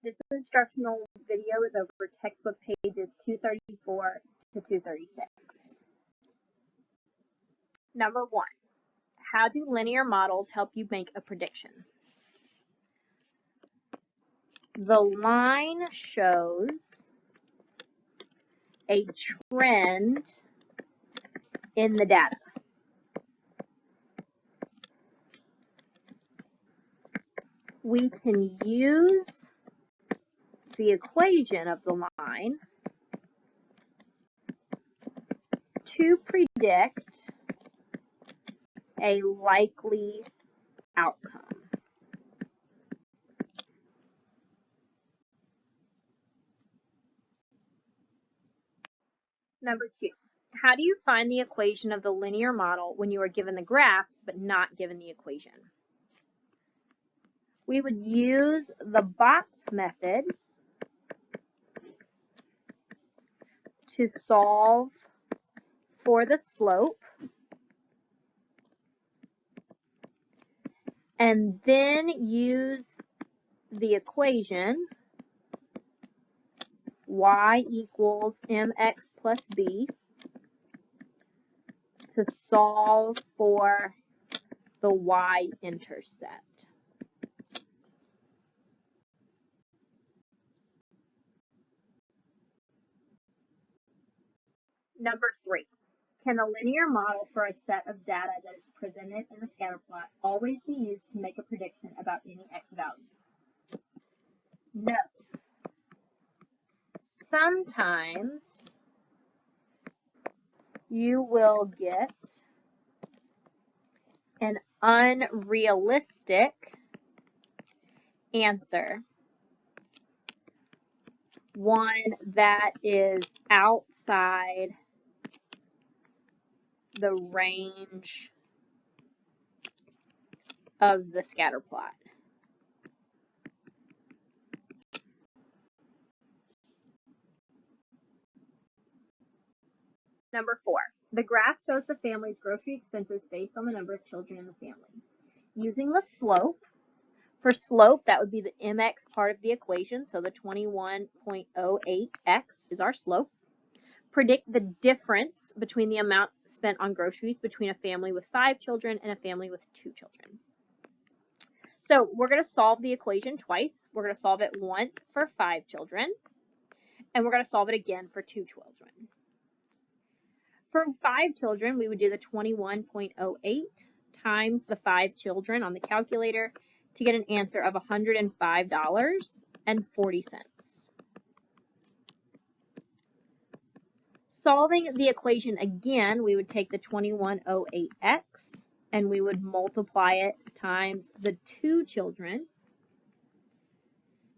This instructional video is over textbook pages 234 to 236. Number 1, how do linear models help you make a prediction? The line shows a trend in the data. We can use the equation of the line to predict a likely outcome. Number 2, how do you find the equation of the linear model when you are given the graph but not given the equation? We would use the box method to solve for the slope, and then use the equation y equals mx plus b to solve for the y-intercept. Number 3, can a linear model for a set of data that is presented in the scatter plot always be used to make a prediction about any x value? No. Sometimes you will get an unrealistic answer, one that is outside the range of the scatter plot. Number 4, the graph shows the family's grocery expenses based on the number of children in the family. Using the slope, for slope, that would be the mx part of the equation, so the 21.08x is our slope. Predict the difference between the amount spent on groceries between a family with 5 children and a family with 2 children. So we're going to solve the equation twice. We're going to solve it once for 5 children, and we're going to solve it again for 2 children. For 5 children, we would do the 21.08 times the 5 children on the calculator to get an answer of $105.40. Solving the equation again, we would take the 2108x and we would multiply it times the 2 children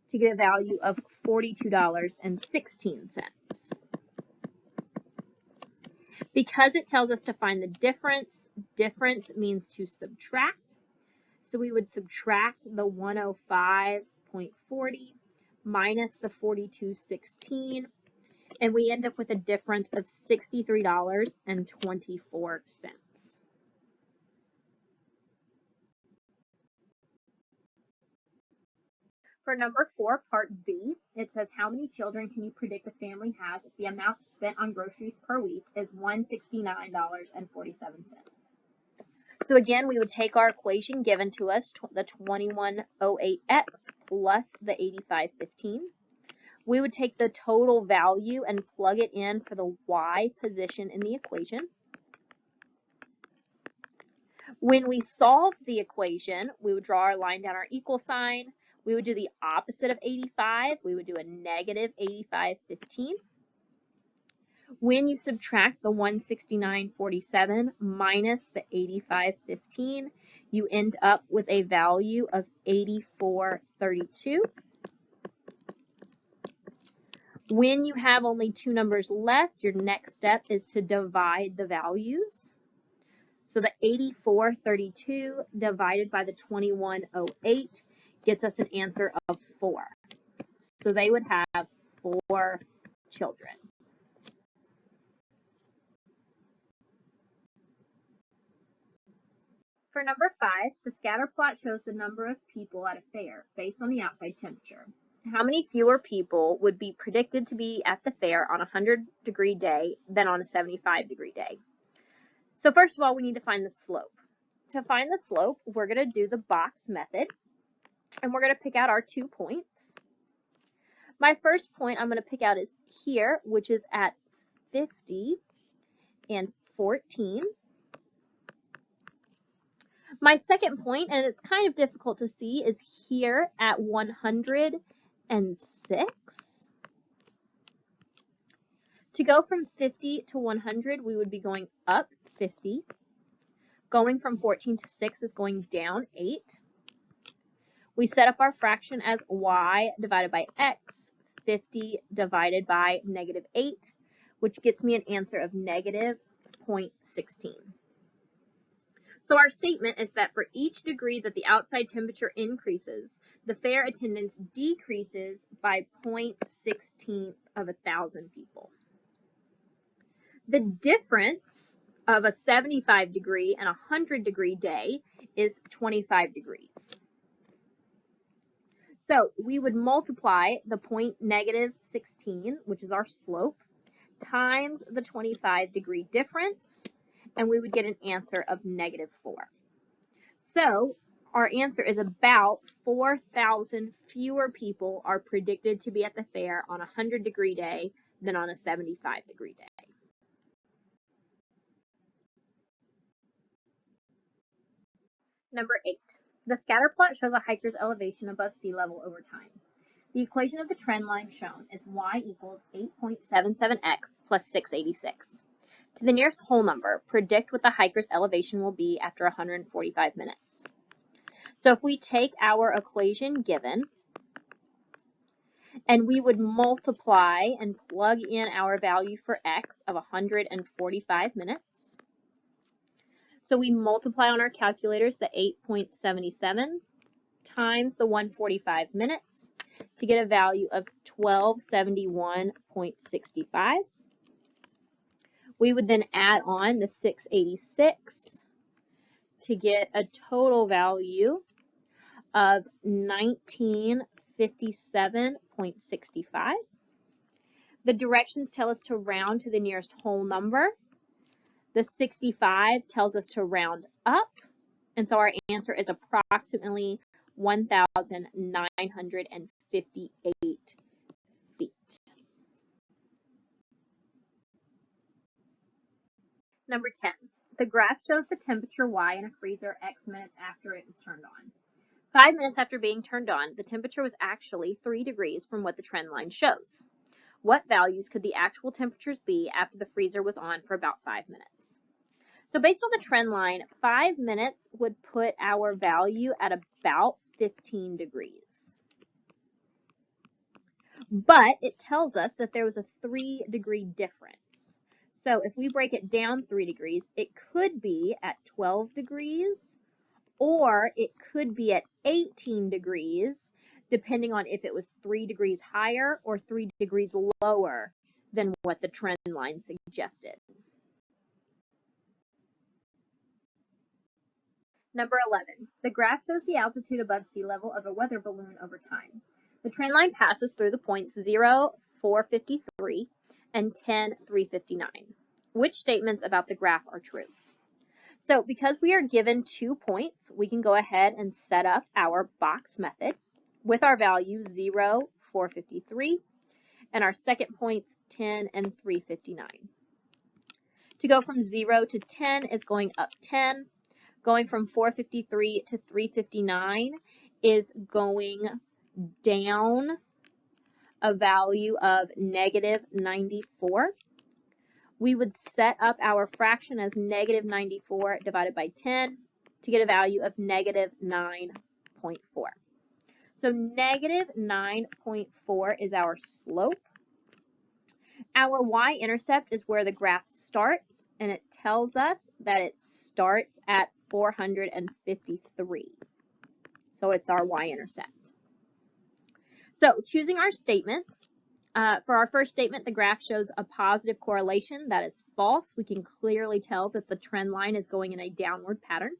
to get a value of $42.16. Because it tells us to find the difference, difference means to subtract. So we would subtract the 105.40 minus the 42.16, and we end up with a difference of $63.24. For number 4, part B, it says how many children can you predict a family has if the amount spent on groceries per week is $169.47. So again, we would take our equation given to us, the 2108x plus the 8515. We would take the total value and plug it in for the y position in the equation. When we solve the equation, we would draw our line down our equal sign. We would do the opposite of 85. We would do a negative 8515. When you subtract the 169.47 minus the 85.15, you end up with a value of 84.32. When you have only 2 numbers left, your next step is to divide the values. So the 84.32 divided by the 2108 gets us an answer of 4. So they would have 4 children. For number 5, the scatter plot shows the number of people at a fair based on the outside temperature. how many fewer people would be predicted to be at the fair on a 100-degree day than on a 75-degree day? So first of all, we need to find the slope. To find the slope, we're going to do the box method, and we're going to pick out our 2 points. My first point I'm going to pick out is here, which is at 50 and 14. My second point, and it's kind of difficult to see, is here at 106. To go from 50 to 100, we would be going up 50. Going from 14 to 6 is going down 8. We set up our fraction as y divided by x, 50 divided by negative 8, which gets me an answer of negative 0.16. So our statement is that for each degree that the outside temperature increases, the fair attendance decreases by 0.16 of 1,000 people. The difference of a 75-degree and a 100-degree day is 25 degrees. So we would multiply the point negative 16, which is our slope, times the 25-degree difference, and we would get an answer of negative 4. So our answer is about 4,000 fewer people are predicted to be at the fair on a 100-degree day than on a 75-degree day. Number 8. The scatter plot shows a hiker's elevation above sea level over time. The equation of the trend line shown is y equals 8.77x plus 686. To the nearest whole number, predict what the hiker's elevation will be after 145 minutes. So if we take our equation given, and we would multiply and plug in our value for x of 145 minutes. So we multiply on our calculators the 8.77 times the 145 minutes to get a value of 1271.65. We would then add on the 686 to get a total value of 1957.65. The directions tell us to round to the nearest whole number. The 65 tells us to round up, and so our answer is approximately 1,958 feet. Number 10. The graph shows the temperature Y in a freezer X minutes after it was turned on. 5 minutes after being turned on, the temperature was actually 3 degrees from what the trend line shows. What values could the actual temperatures be after the freezer was on for about 5 minutes? So based on the trend line, 5 minutes would put our value at about 15 degrees. But it tells us that there was a 3-degree difference. So if we break it down 3 degrees, it could be at 12 degrees, or it could be at 18 degrees, depending on if it was 3 degrees higher or 3 degrees lower than what the trend line suggested. Number 11. The graph shows the altitude above sea level of a weather balloon over time. The trend line passes through the points 0, 453, and 10, 359. Which statements about the graph are true? So because we are given 2 points, we can go ahead and set up our box method with our values 0, 453, and our second points 10 and 359. To go from 0 to 10 is going up 10. Going from 453 to 359 is going down a value of negative 94. We would set up our fraction as negative 94 divided by 10 to get a value of negative 9.4. So negative 9.4 is our slope. Our y-intercept is where the graph starts, and it tells us that it starts at 453. So it's our y-intercept. So choosing our statements, for our first statement, the graph shows a positive correlation. That is false. We can clearly tell that the trend line is going in a downward pattern.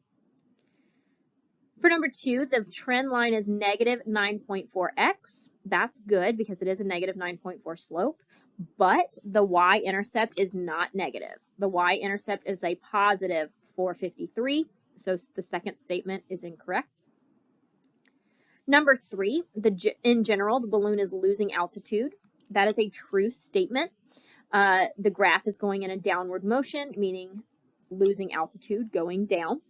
For number 2, the trend line is negative 9.4x. That's good because it is a negative 9.4 slope, but the y-intercept is not negative. The y-intercept is a positive 453, so the second statement is incorrect. Number 3, in general, the balloon is losing altitude. That is a true statement. The graph is going in a downward motion, meaning losing altitude, going down.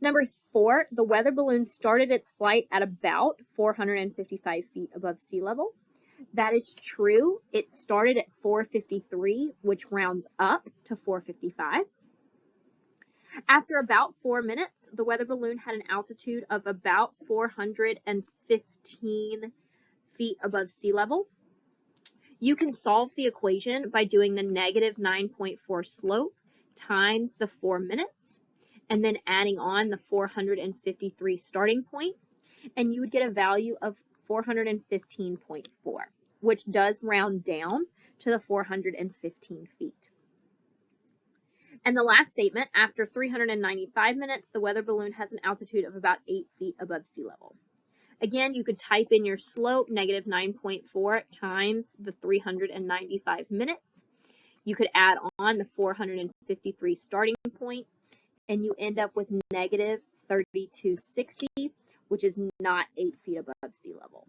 Number 4, the weather balloon started its flight at about 455 feet above sea level. That is true. It started at 453, which rounds up to 455. After about 4 minutes, the weather balloon had an altitude of about 415 feet above sea level. You can solve the equation by doing the negative 9.4 slope times the 4 minutes, and then adding on the 453 starting point, and you would get a value of 415.4, which does round down to the 415 feet. And the last statement, after 395 minutes, the weather balloon has an altitude of about 8 feet above sea level. Again, you could type in your slope, negative 9.4 times the 395 minutes. You could add on the 453 starting point, and you end up with negative 3260, which is not 8 feet above sea level.